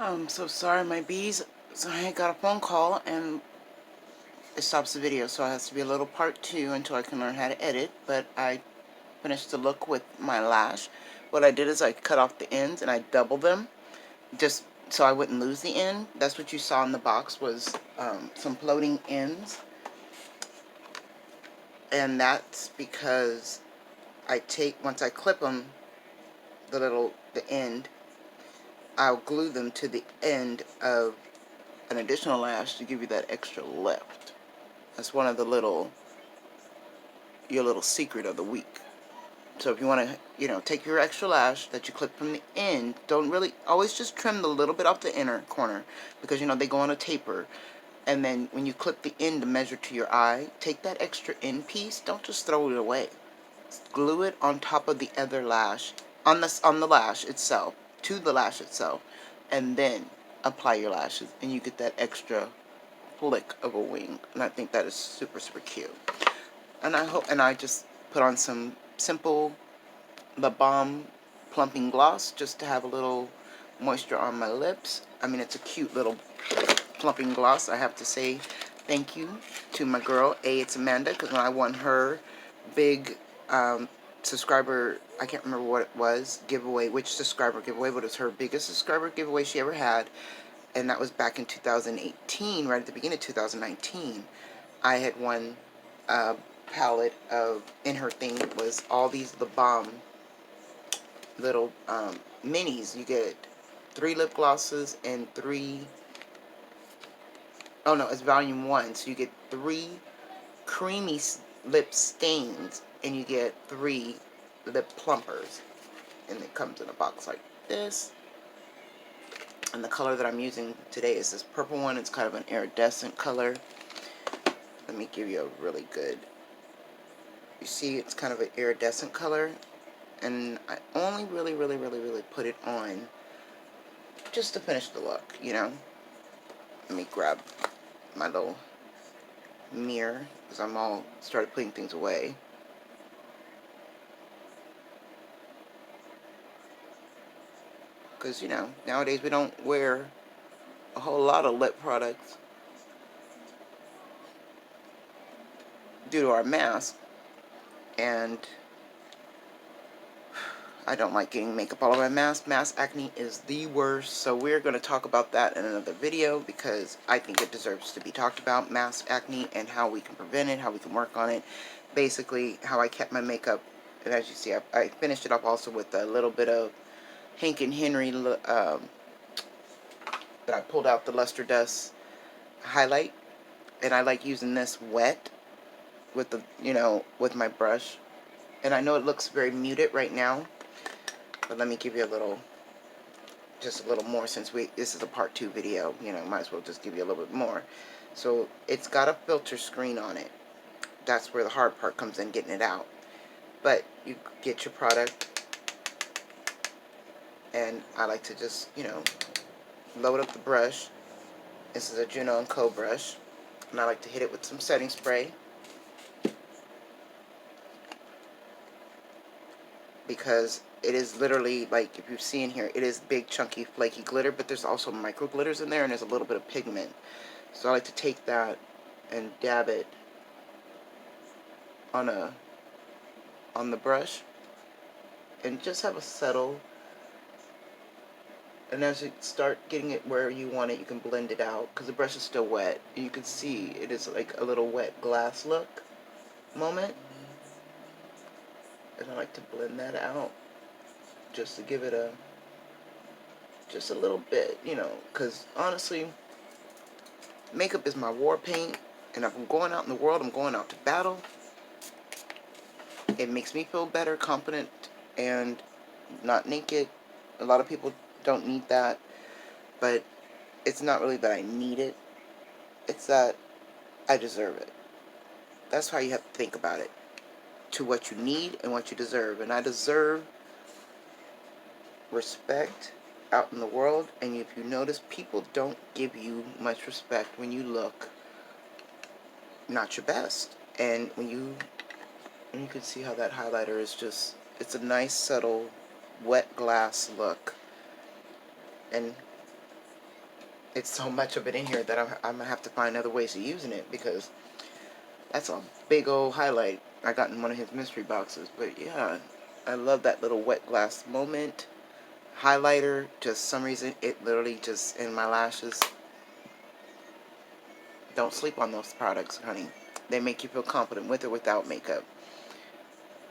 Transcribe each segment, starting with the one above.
I'm so sorry, my bees. So I got a phone call and it stops the video, so it has to be a little part 2 until I can learn how to edit. But I finished the look with my lash. What I did is I cut off the ends and I doubled them just so I wouldn't lose the end. That's what you saw in the box was some floating ends. And that's because once I clip them, the end, I'll glue them to the end of an additional lash to give you that extra lift. That's one of the your little secret of the week. So if you want to, take your extra lash that you clip from the end, don't really, always just trim the little bit off the inner corner because, they go on a taper. And then when you clip the end to measure to your eye, take that extra end piece, don't just throw it away. Glue it on top of the other lash, on the lash itself, to the lash itself, and then apply your lashes, and you get that extra flick of a wing. And I think that is super, super cute. And I just put on some simple The Balm plumping gloss just to have a little moisture on my lips. I mean, it's a cute little plumping gloss. I have to say thank you to my girl, it's Amanda, because when I won her big subscriber, I can't remember what it was, giveaway, which subscriber giveaway, but it was her biggest subscriber giveaway she ever had, and that was back in 2018, right at the beginning of 2019. I had won a palette of, in her thing was all these The Balm little minis. You get 3 lip glosses and 3, oh no, it's volume 1, so you get 3 creamy lip stains and you get 3 lip plumpers, and it comes in a box like this. And the color that I'm using today is this purple one. It's kind of an iridescent color. Let me give you a really good, you see it's kind of an iridescent color, and I only really put it on just to finish the look, Let me grab my little mirror because I'm all started putting things away. Because, nowadays we don't wear a whole lot of lip products due to our mask, and I don't like getting makeup all over my mask. Mask acne is the worst, so we're going to talk about that in another video because I think it deserves to be talked about, mask acne, and how we can prevent it, how we can work on it. Basically, how I kept my makeup, and as you see, I finished it up also with a little bit of Hank and Henry that I pulled out the Luster Dust highlight, and I like using this wet with the, with my brush. And I know it looks very muted right now, but let me give you just a little more since this is a part 2 video, might as well just give you a little bit more. So it's got a filter screen on it. That's where the hard part comes in, getting it out. But you get your product, and I like to just, load up the brush. This is a Juno & Co brush, and I like to hit it with some setting spray because it is literally, like, if you see in here, it is big, chunky, flaky glitter, but there's also micro glitters in there, and there's a little bit of pigment. So I like to take that and dab it on the brush and just have a settle. And as you start getting it where you want it, you can blend it out because the brush is still wet. And you can see it is like a little wet glass look moment. And I like to blend that out just to give it just a little bit, because honestly, makeup is my war paint, and if I'm going out in the world, I'm going out to battle. It makes me feel better, confident, and not naked. A lot of people don't need that, but it's not really that I need it. It's that I deserve it. That's how you have to think about it. To what you need and what you deserve. And I deserve respect out in the world, and if you notice, people don't give you much respect when you look not your best. And when you can see how that highlighter is just, it's a nice subtle wet glass look, and it's so much of it in here that I'm going to have to find other ways of using it, because that's a big old highlight I got in one of his mystery boxes. But yeah, I love that little wet glass moment highlighter. Just some reason it literally just in my lashes. Don't sleep on those products, honey. They make you feel confident with or without makeup.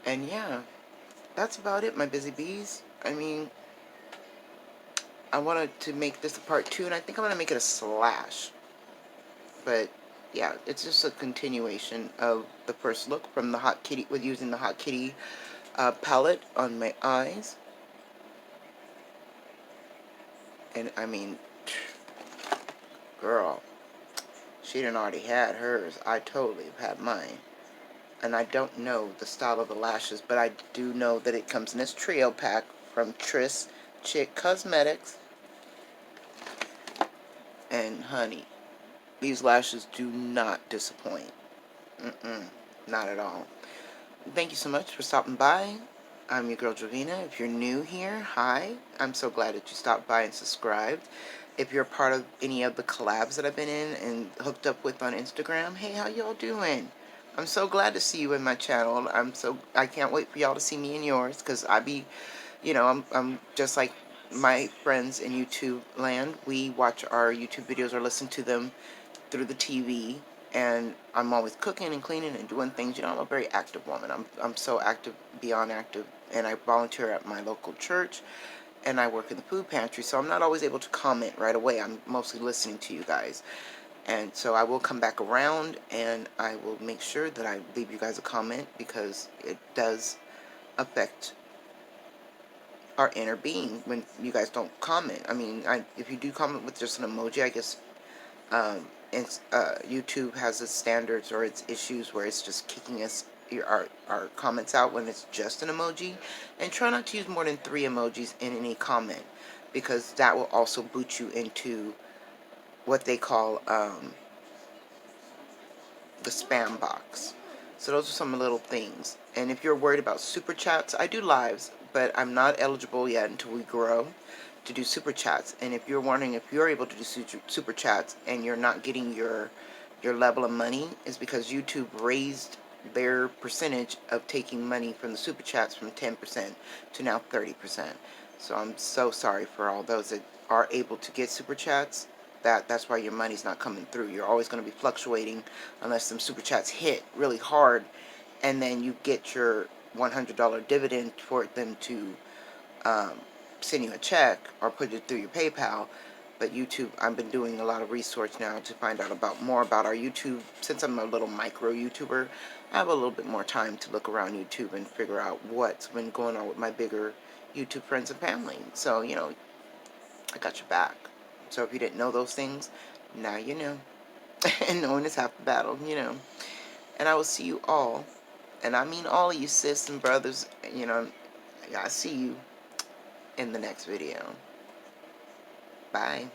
And yeah, that's about it, my busy bees. I mean, I wanted to make this a part 2, and I think I'm going to make it a slash. But yeah, it's just a continuation of the first look from the Hot Kitty, with using the Hot Kitty palette on my eyes. And I mean, girl, she done already had hers. I totally have had mine. And I don't know the style of the lashes, but I do know that it comes in this trio pack from Chic Cosmetics. And honey, these lashes do not disappoint. Not at all. Thank you so much for stopping by. I'm your girl Jovina. If you're new here, hi. I'm so glad that you stopped by and subscribed. If you're part of any of the collabs that I've been in and hooked up with on Instagram, hey, how y'all doing? I'm so glad to see you in my channel. I can't wait for y'all to see me in yours, because I'm just like my friends in YouTube land. We watch our YouTube videos or listen to them through the TV, and I'm always cooking and cleaning and doing things. I'm a very active woman. I'm so active, beyond active, and I volunteer at my local church, and I work in the food pantry, so I'm not always able to comment right away. I'm mostly listening to you guys. And so I will come back around, and I will make sure that I leave you guys a comment, because it does affect our inner being when you guys don't comment. I mean, if you do comment with just an emoji, I guess YouTube has its standards or its issues where it's just kicking our comments out when it's just an emoji. And try not to use more than 3 emojis in any comment, because that will also boot you into what they call the spam box. So those are some little things. And if you're worried about super chats, I do lives, but I'm not eligible yet until we grow to do super chats. And if you're wondering if you're able to do super chats and you're not getting your level of money, is because YouTube raised their percentage of taking money from the super chats from 10% to now 30%. So I'm so sorry for all those that are able to get super chats. That's why your money's not coming through. You're always going to be fluctuating unless some super chats hit really hard, and then you get your $100 dividend for them to send you a check or put it through your PayPal. But YouTube, I've been doing a lot of research now to find out more about our YouTube. Since I'm a little micro YouTuber, I have a little bit more time to look around YouTube and figure out what's been going on with my bigger YouTube friends and family. So, I got your back. So if you didn't know those things, now you know. And knowing is half the battle. And I will see you all, and I mean all of you sis and brothers, I see you in the next video. Bye.